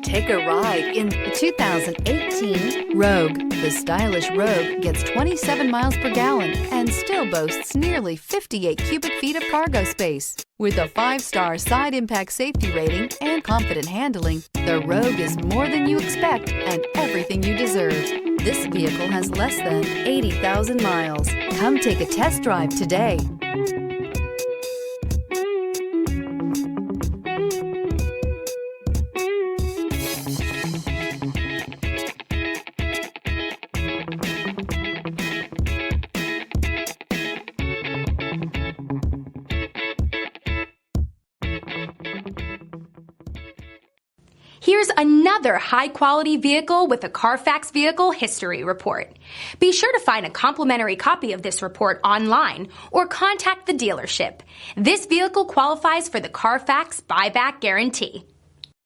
Take a ride in the 2018 Rogue. The stylish Rogue gets 27 miles per gallon and still boasts nearly 58 cubic feet of cargo space. With a 5-star side impact safety rating and confident handling, the Rogue is more than you expect and everything you deserve. This vehicle has less than 80,000 miles. Come take a test drive today. Here's another high-quality vehicle with a Carfax Vehicle History Report. Be sure to find a complimentary copy of this report online or contact the dealership. This vehicle qualifies for the Carfax Buyback Guarantee.